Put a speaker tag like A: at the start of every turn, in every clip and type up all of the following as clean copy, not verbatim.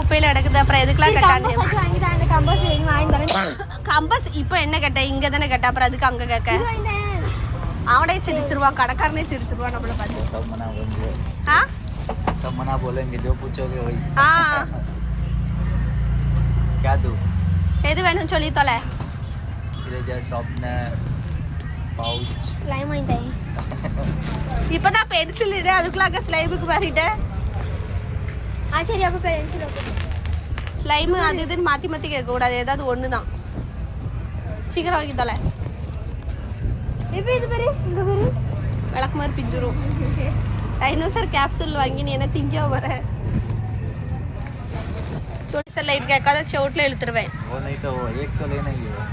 A: குப்பையில கிடக்குது. அப்புறம் எதுக்குலாம் கேட்டாங்க? கம்பஸ் இப்போ என்ன கேட்ட? இங்க தானே கேட்ட, அப்புறம் அதுக்கு அங்க கேட்க? அவனே சிரிச்சிருவான், கடைக்காரனே சிரிச்சிருவான் நம்மள பார்த்து.
B: सब मना बोलेंगे जो पूछोगे वही. क्या दूं?
A: எது வேணும்னு சொல்லி தொலை.
B: Eraser, sharpener, pouch.
C: ஸ்லைம் வாங்கிட்டேன்.
A: இப்பதான் பென்சில் இடு, அதுக்குள்ள ஸ்லைமுக்கு மாறிட்ட.
C: சரி அப்ப பென்சில்
A: ஸ்லைம் அது இதுன்னு மாத்தி மாத்தி கேட்க கூடாது, ஏதாவது ஒண்ணுதான். சீக்கிரம் வாங்கி தொலை.
C: இப்போ இது பாரு, இங்க பாரு.
A: விளக்கு மாதிரி பிஞ்சிரும். டைனோசர் கேப்சூல் வாங்கி நீ என்ன திங்க வர? छोटी सा लाइट கேட்காத செவுட்ல இழுத்துருவேன்.
B: वो नहीं तो वो एक तो लेना ही है.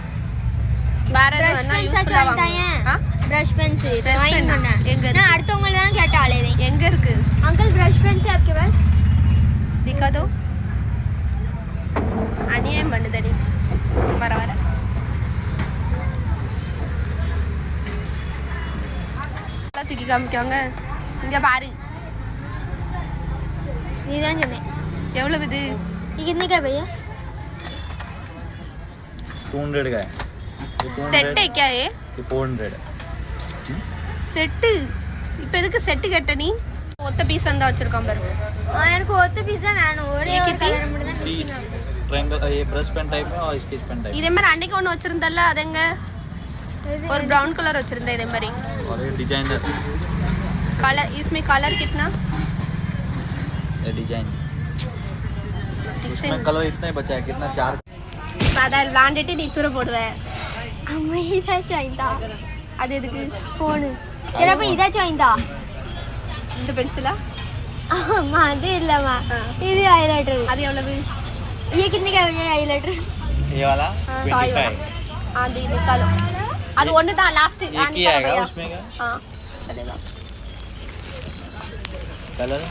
A: வேற எதுவும் வேணா யூஸ்ஃபுல்லா வாங்க.
C: பிரஷ் பென்சில் வாங்கி பண்ணேன்.
A: எங்க
C: நான் அடுத்தவங்கள தான் கேட்டாலே.
A: எங்க இருக்கு?
C: अंकल ब्रश पेंसिल आपके पास
A: दिखा दो. அநியாயம் பண்ணுதடி. வர வர தூக்கி காமிக்காங்க. இங்க பாரு.
C: நீதான் சொன்னே.
A: எவ்வளவு இது?
C: ये कितने का है भैया?
B: 200 का है.
A: செட் क्या है?
B: ये 400.
A: செட். இப்போ எதுக்கு செட் கேட்ட நீ? ஒத்த பீஸ் அந்த வச்சிருக்கான் பாரு.
C: எனக்கு ஒத்த பீஸ் தான் வேணும். ஒரே ஒரு கலர் மட்டும் தான் மிஸ் ஆகுது.
B: ट्रायंगल ये ब्रश पेन टाइप में और स्केच पेन टाइप.
A: இதே மாதிரி அன்னைக்கு ஒன்னு வச்சிருந்தல்ல, அது எங்க? और ब्राउन कलर வச்சிருந்தே இதே மாதிரி.
B: और ये डिजाइनर
A: कलर, इसमें कलर कितना?
B: ये डिजाइन इसमें कलर इतना ही बचा है. कितना 4
A: பாதால் விளையாண்டுட்டு நீ தூர போடுவ.
C: அம்மா இதாச்சும் வாங்கிட்டா.
A: அது எதுக்கு?
C: ஃபோனு. தெரப்ப இதாச்சும் வாங்கிட்டா.
A: இந்த பென்சிலா?
C: அம்மா அது இல்லம்மா. இது ஹைலைட்டர்.
A: அது எவ்வளவு?
C: ये कितने का है हाइलाइटर?
B: ये वाला 25.
A: हां दे निकालो. அது ஒண்ணு தான் லாஸ்ட்.
B: एक ही आएगा उसमें का.
A: हां चलेगा.
B: कलर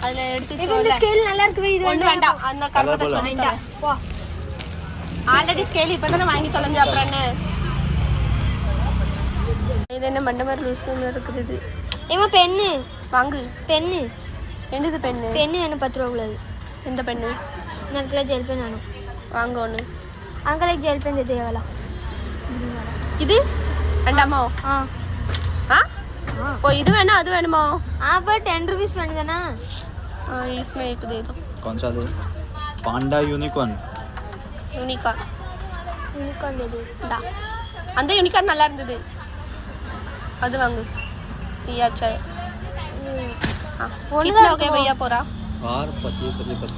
A: அதுல எடுத்து
C: இந்த
A: தோல.
C: ஸ்கேல் நல்லா இருக்கு. இது
A: ஒண்ணு வேண்டாம். அந்த கர்வத்தை சொல்லிட்டா. போ. ஆல்ரெடி ஸ்கேல் இப்பதானே வாங்கி தொலைஞ்ச, அப்புறம் என்ன? இது என்ன மண்ட மாதிரி லூஸ்ல இருக்குது இது.
C: ஏமா பென்னு
A: வாங்கு.
C: பென்னு.
A: என்னது பென்னு?
C: பென்னு வேணும் 10 ரூபாய் உள்ளது.
A: இந்த பென்னு?
C: नकला जेल पेन आनो
A: வாங்க ஒண்ணு.
C: अंकल एक जेल पेन दे दे वाला.
A: இது வேண்டாமோ?
C: हां
A: हां ओ இது வேணா அது வேணுமோ?
C: हां पर 10 रुपीस पेन देना.
A: हां इसमें एक दे दो.
B: कौन सा दो? पांडा यूनिकॉर्न.
A: யூனிகார்ன்.
C: यूनिकॉर्न दे दे.
A: டா. அந்த யூனிகார்ன் நல்லா இருந்தது. அது வாங்கு. ये अच्छा है. हां कितना हो गया भैया पूरा?
B: और 25 50